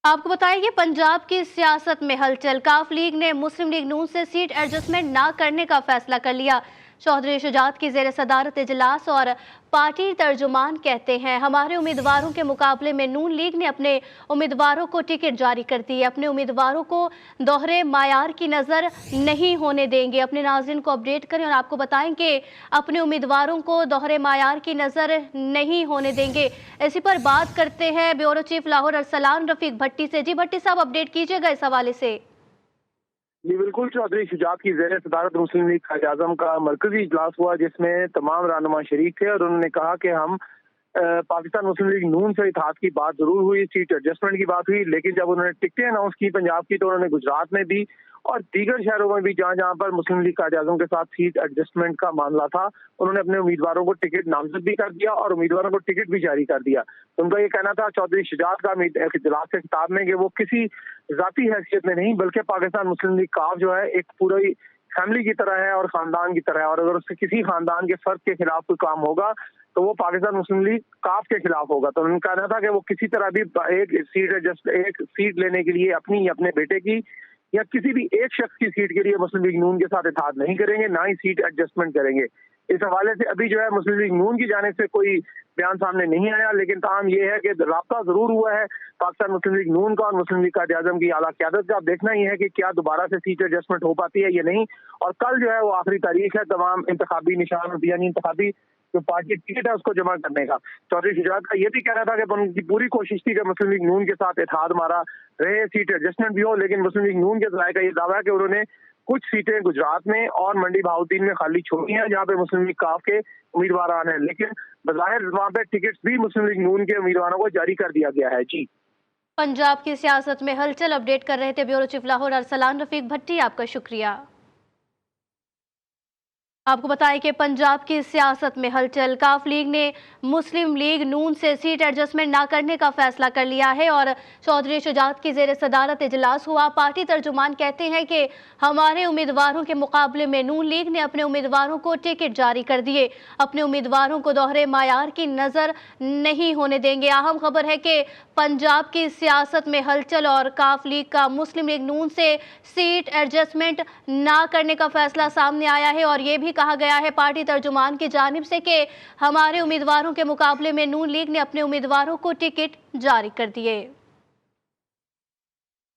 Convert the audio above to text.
आपको बताएं कि पंजाब की सियासत में हलचल। काफ लीग ने मुस्लिम लीग नून से सीट एडजस्टमेंट ना करने का फैसला कर लिया। चौधरी शुजात की जेर सदारत इजलास और पार्टी तर्जुमान कहते हैं, हमारे उम्मीदवारों के मुकाबले में नून लीग ने अपने उम्मीदवारों को टिकट जारी कर दी है। अपने उम्मीदवारों को दोहरे मायार की नज़र नहीं होने देंगे। अपने नाज़रीन को अपडेट करें और आपको बताएं कि अपने उम्मीदवारों को दोहरे मायार की नज़र नहीं होने देंगे। इसी पर बात करते हैं ब्यूरो चीफ लाहौर अरसलान रफीक भट्टी से। जी भट्टी साहब, अपडेट कीजिएगा इस हवाले से। जी बिल्कुल, चौधरी शुजात की जेर सदारत मुस्लिम लीग कायद-ए-आज़म का मरकजी इजलास हुआ, जिसमें तमाम रहनुमा शरीक थे और उन्होंने कहा कि हम पाकिस्तान मुस्लिम लीग नून से इत्तेहाद की बात जरूर हुई, सीट एडजस्टमेंट की बात हुई, लेकिन जब उन्होंने टिकटें अनाउंस की पंजाब की तो उन्होंने गुजरात में दी और दीगर शहरों में भी जहां जहां पर मुस्लिम लीग कायद-ए-आज़म के साथ सीट एडजस्टमेंट का मामला था, उन्होंने अपने उम्मीदवारों को टिकट नामजद भी कर दिया और उम्मीदवारों को टिकट भी जारी कर दिया। तो उनका ये कहना था चौधरी शुजात का इजलास के खिताब में कि वो किसी जाती हैसियत में नहीं बल्कि पाकिस्तान मुस्लिम लीग काफ जो है एक पूरी फैमिली की तरह है और खानदान की तरह है, और अगर उससे किसी खानदान के फर्द के खिलाफ कोई काम होगा तो वो पाकिस्तान मुस्लिम लीग काफ के खिलाफ होगा। तो उन्होंने कहना था कि वो किसी तरह भी एक सीट लेने के लिए अपनी अपने बेटे की या किसी भी एक शख्स की सीट के लिए मुस्लिम लीग नून के साथ इत्तेहाद नहीं करेंगे, ना ही सीट एडजस्टमेंट करेंगे। इस हवाले से अभी जो है मुस्लिम लीग नून की जानिब से कोई बयान सामने नहीं आया, लेकिन ताहम ये है कि राब्ता जरूर हुआ है पाकिस्तान मुस्लिम लीग नून का और मुस्लिम लीग कायद-ए-आज़म की आला क़यादत का। अब देखना ही है कि क्या दोबारा से सीट एडजस्टमेंट हो पाती है या नहीं। और कल जो है वो आखिरी तारीख है तमाम इंतखाबी निशान यानी इंतखाबी जो पार्टी टिकट है उसको जमा करने का। चौधरी शुजात का ये भी कहना था कि उनकी पूरी कोशिश थी कि मुस्लिम लीग नून के साथ इत्तेहाद हमारा रहे, सीट एडजस्टमेंट भी हो, लेकिन मुस्लिम लीग नून के ज़राए का ये दावा है कि उन्होंने कुछ सीटें गुजरात में और मंडी बहाउद्दीन में खाली छोड़ी हैं जहाँ पे मुस्लिम लीग काफ के उम्मीदवार आने हैं, लेकिन बज़ाहिर वहाँ पे टिकट भी मुस्लिम लीग नून के उम्मीदवारों को जारी कर दिया गया है। जी, पंजाब की सियासत में हलचल अपडेट कर रहे थे ब्यूरो चीफ लाहौर अरसलान रफीक भट्टी, आपका शुक्रिया। आपको बताएं कि पंजाब की सियासत में हलचल। काफ लीग ने मुस्लिम लीग नून से सीट एडजस्टमेंट ना करने का फैसला कर लिया है और चौधरी शुजात की जेर सदारत इजलास हुआ। पार्टी तर्जुमान कहते हैं कि हमारे उम्मीदवारों के मुकाबले में नून लीग ने अपने उम्मीदवारों को टिकट जारी कर दिए। अपने उम्मीदवारों को दोहरे मायार की नज़र नहीं होने देंगे। अहम खबर है कि पंजाब की सियासत में हलचल और काफ लीग का मुस्लिम लीग नून से सीट एडजस्टमेंट ना करने का फैसला सामने आया है और ये भी कहा गया है पार्टी तर्जुमान की जानिब से कि हमारे उम्मीदवारों के मुकाबले में नून लीग ने अपने उम्मीदवारों को टिकट जारी कर दिए।